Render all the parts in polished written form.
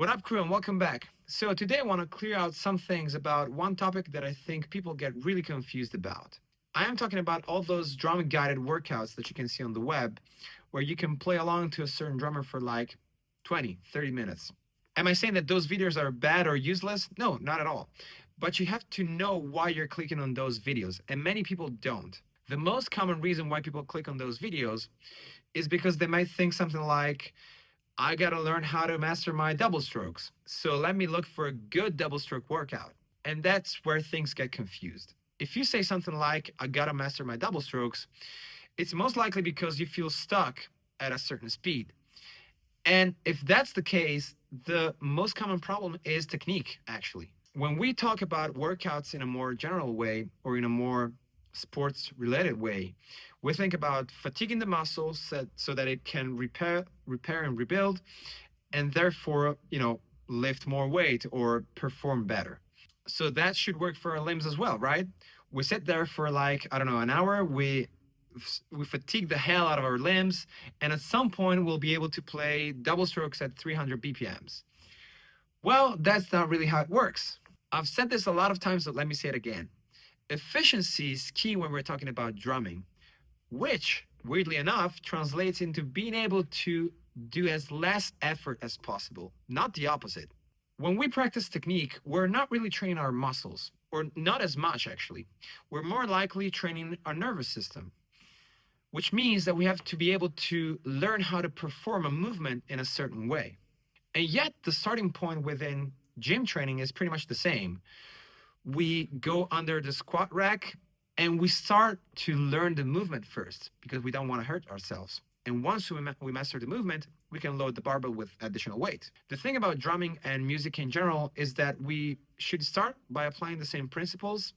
What up, crew, and welcome back. So, today I want to clear out some things about one topic that I think people get really confused about. I am talking about all those drama guided workouts that you can see on the web, where you can play along to a certain drummer for like 20, 30 minutes. Am I saying that those videos are bad or useless? No, not at all. But you have to know why you're clicking on those videos, and many people don't. The most common reason why people click on those videos is because they might think something like, I gotta learn how to master my double strokes. So let me look for a good double stroke workout. And that's where things get confused. If you say something like, I gotta master my double strokes, it's most likely because you feel stuck at a certain speed. And if that's the case, the most common problem is technique, actually. When we talk about workouts in a more general way or in a more sports related way, we think about fatiguing the muscles so that it can repair and rebuild, and therefore, lift more weight or perform better. So that should work for our limbs as well, right? We sit there for like, I don't know, an hour, we fatigue the hell out of our limbs, and at some point we'll be able to play double strokes at 300 BPMs. Well, that's not really how it works. I've said this a lot of times, but let me say it again. Efficiency is key when we're talking about drumming, which, weirdly enough, translates into being able to do as less effort as possible, not the opposite. When we practice technique, we're not really training our muscles, or not as much actually. We're more likely training our nervous system, which means that we have to be able to learn how to perform a movement in a certain way. And yet, the starting point within gym training is pretty much the same. We go under the squat rack and we start to learn the movement first because we don't want to hurt ourselves. And once we master the movement, we can load the barbell with additional weight. The thing about drumming and music in general is that we should start by applying the same principles,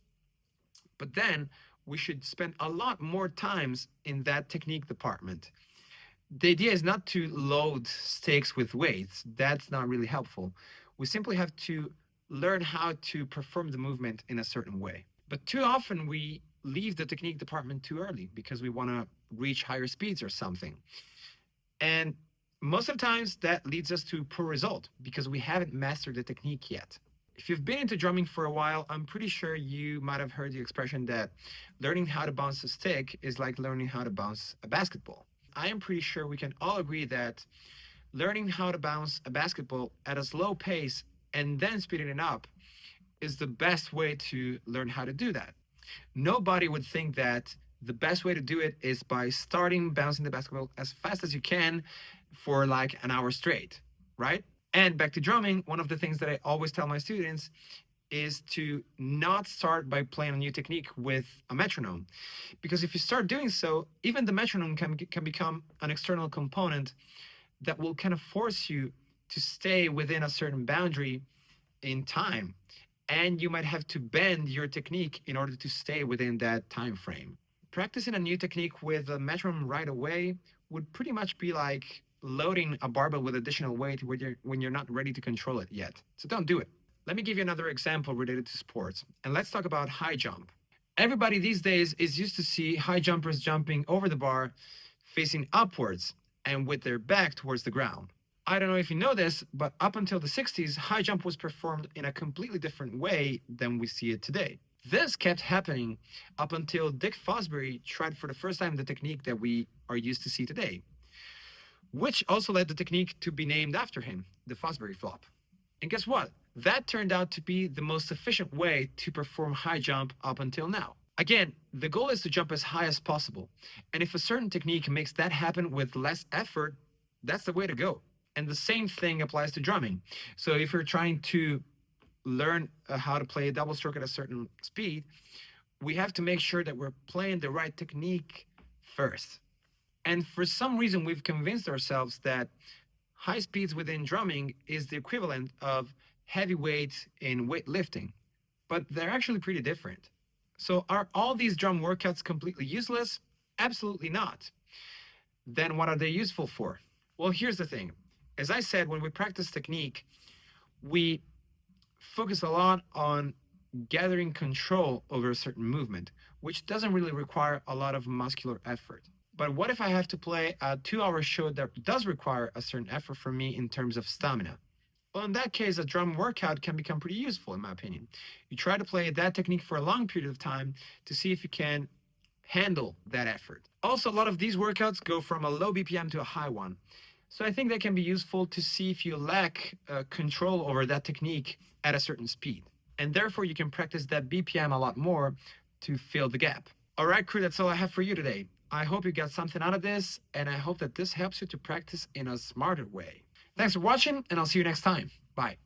but then we should spend a lot more times in that technique department. The idea is not to load stakes with weights. That's not really helpful. We simply have to learn how to perform the movement in a certain way. But too often we leave the technique department too early because we want to reach higher speeds or something. And most of the times that leads us to poor result because we haven't mastered the technique yet. If you've been into drumming for a while, I'm pretty sure you might have heard the expression that learning how to bounce a stick is like learning how to bounce a basketball. I am pretty sure we can all agree that learning how to bounce a basketball at a slow pace and then speeding it up is the best way to learn how to do that. Nobody would think that the best way to do it is by starting bouncing the basketball as fast as you can for like an hour straight, right? And back to drumming, one of the things that I always tell my students is to not start by playing a new technique with a metronome. Because if you start doing so, even the metronome can become an external component that will kind of force you to stay within a certain boundary in time. And you might have to bend your technique in order to stay within that time frame. Practicing a new technique with a metronome right away would pretty much be like loading a barbell with additional weight when you're not ready to control it yet. So don't do it. Let me give you another example related to sports, and let's talk about high jump. Everybody these days is used to see high jumpers jumping over the bar facing upwards and with their back towards the ground. I don't know if you know this, but up until the 60s, high jump was performed in a completely different way than we see it today. This kept happening up until Dick Fosbury tried for the first time the technique that we are used to see today, which also led the technique to be named after him, the Fosbury flop. And guess what? That turned out to be the most efficient way to perform high jump up until now. Again, the goal is to jump as high as possible. And if a certain technique makes that happen with less effort, that's the way to go. And the same thing applies to drumming. So if you're trying to learn how to play a double stroke at a certain speed, we have to make sure that we're playing the right technique first. And for some reason, we've convinced ourselves that high speeds within drumming is the equivalent of heavy weight in weightlifting, but they're actually pretty different. So are all these drum workouts completely useless? Absolutely not. Then what are they useful for? Well, here's the thing. As I said, when we practice technique, we focus a lot on gathering control over a certain movement, which doesn't really require a lot of muscular effort. But what if I have to play a 2 hour show that does require a certain effort from me in terms of stamina? Well, in that case, a drum workout can become pretty useful, in my opinion. You try to play that technique for a long period of time to see if you can handle that effort. Also, a lot of these workouts go from a low BPM to a high one. So I think that can be useful to see if you lack control over that technique at a certain speed. And therefore, you can practice that BPM a lot more to fill the gap. All right, crew, that's all I have for you today. I hope you got something out of this, and I hope that this helps you to practice in a smarter way. Thanks for watching, and I'll see you next time. Bye.